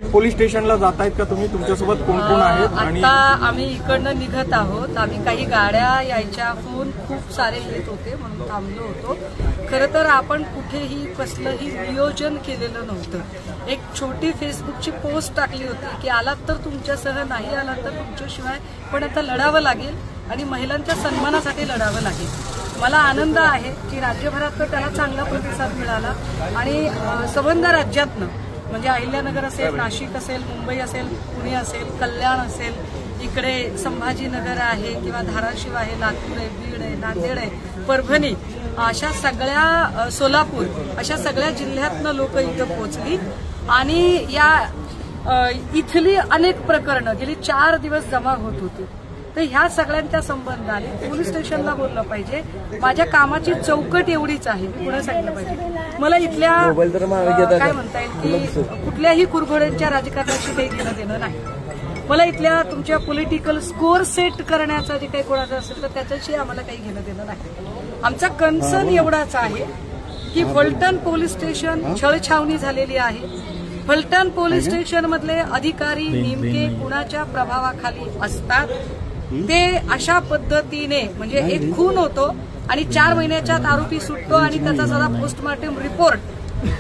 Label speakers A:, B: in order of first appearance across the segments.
A: Police स्टेशनला जात आहेत का तुम्ही? तुमच्यासोबत कोण कोण आहेत? आणि
B: आता आम्ही इकडनं निघत आहोत. आम्ही काही गाड्या यायच्या फोन खूप सारे येत होते म्हणून थांबलो होतो. खरं तर आपण कुठेही कसलंही नियोजन केलेलं नव्हतं. एक छोटी फेसबुकची पोस्ट टाकली होती की आलात तर तुमच्यासह, नाही आलात तर तुमच्याशिवाय, पण आता लढावं लागेल आणि महिलांच्या सन्मानासाठी लढावं लागेल. मला आनंद आहे की राज्यभरात तर त्याला चांगला प्रतिसाद मिळाला आणि संबंध राज्यातनं म्हणजे अहिल्यानगर असेल, नाशिक असेल, मुंबई असेल, पुणे असेल, कल्याण असेल, इकडे संभाजीनगर आहे किंवा धाराशिव आहे, लातूर आहे, बीड आहे, नांदेड आहे, परभणी, अशा सगळ्या, सोलापूर, अशा सगळ्या जिल्ह्यातनं लोक इथं पोहोचली आणि या इथली अनेक प्रकरणं गेली 4 दिवस जमा होत होती. तर ह्या सगळ्यांच्या संबंधाने पोलीस स्टेशनला बोललं पाहिजे. माझ्या कामाची चौकट एवढीच आहे, मी पुढे सांगितलं पाहिजे. मला इथल्या काय म्हणता येईल की कुठल्याही कुरघोड्यांच्या राजकारणाशी काही घेणं देणं नाही. मला इथल्या तुमच्या पॉलिटिकल स्कोर सेट करण्याचा जे काही कोणाचं असेल तर त्याच्याशी आम्हाला काही घेणं देणं नाही. आमचा कन्सर्न एवढाच आहे की फलटण पोलीस स्टेशन छळछावणी झालेली आहे. फलटण पोलीस स्टेशन मधले अधिकारी नेमके कुणाच्या प्रभावाखाली असतात ते अशा पद्धतीने, म्हणजे एक खून होतो आणि 4 महिन्याच्यात आरोपी सुटतो आणि त्याचा साधा पोस्टमॉर्टम रिपोर्ट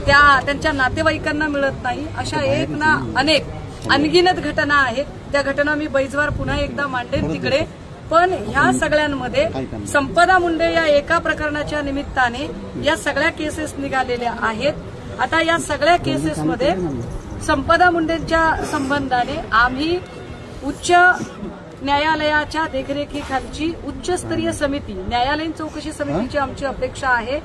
B: त्यांच्या नातेवाईकांना मिळत नाही. अशा एक ना अनेक अनगिनत घटना आहेत. त्या घटना मी बैजवार पुन्हा एकदा मांडेन तिकडे. पण ह्या सगळ्यांमध्ये संपदा मुंडे या एका प्रकरणाच्या निमित्ताने या सगळ्या केसेस निघालेल्या आहेत. आता या सगळ्या केसेसमध्ये संपदा मुंडेंच्या संबंधाने आम्ही उच्च न्यायालयाच्या देखरेखीखालची उच्चस्तरीय समिती, न्यायालयीन चौकशी समितीची आमची अपेक्षा आहे.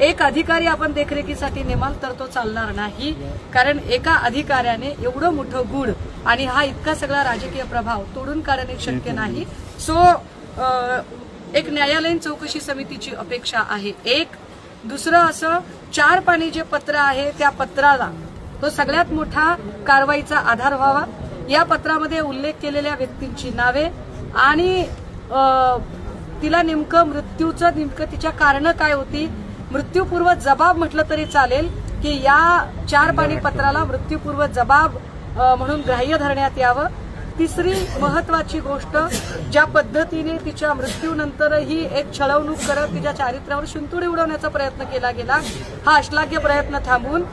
B: एक अधिकारी आपण देखरेखीसाठी नेमाल तर तो चालणार नाही, कारण एका अधिकाऱ्याने एवढं मोठं गुढ आणि हा इतका सगळा राजकीय प्रभाव तोडून काढणे शक्य नाही. सो एक न्यायालयीन चौकशी समितीची अपेक्षा आहे. एक दुसरं असं 4 पानी जे पत्र आहे त्या पत्राला तो सगळ्यात मोठा कारवाईचा आधार व्हावा. या पत्रामध्ये उल्लेख केलेल्या व्यक्तींची नावे आणि तिला नेमकं तिच्या कारण काय होती, मृत्यूपूर्व जबाब म्हटलं तरी चालेल की या 4 पानी पत्राला मृत्यूपूर्व जबाब म्हणून ग्राह्य धरण्यात यावं. तिसरी महत्वाची गोष्ट, ज्या पद्धतीने तिच्या मृत्यूनंतरही एक छळवणूक करत तिच्या चारित्र्यावर शिंतोडे उडवण्याचा प्रयत्न केला गेला, हा अश्लाघ्य प्रयत्न थांबून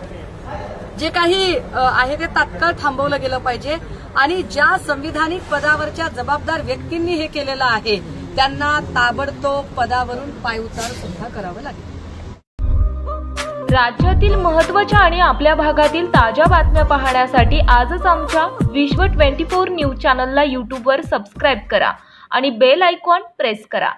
B: जे काही आहे ते तात्काळ थांबवलं गेलं पाहिजे आणि ज्या संविधानिक पदावरच्या जबाबदार व्यक्तींनी हे केलेलं आहे त्यांना ताबडतोब पदावरून पायउतार सुद्धा करावं लागेल.
C: राज्यातील महत्त्वाच्या आणि आपल्या भागातील ताज्या बातम्या पाहण्यासाठी आजच आमच्या विश्व 24 न्यूज चॅनलला यूट्यूबवर सबस्क्राईब करा आणि बेल आयकॉन प्रेस करा.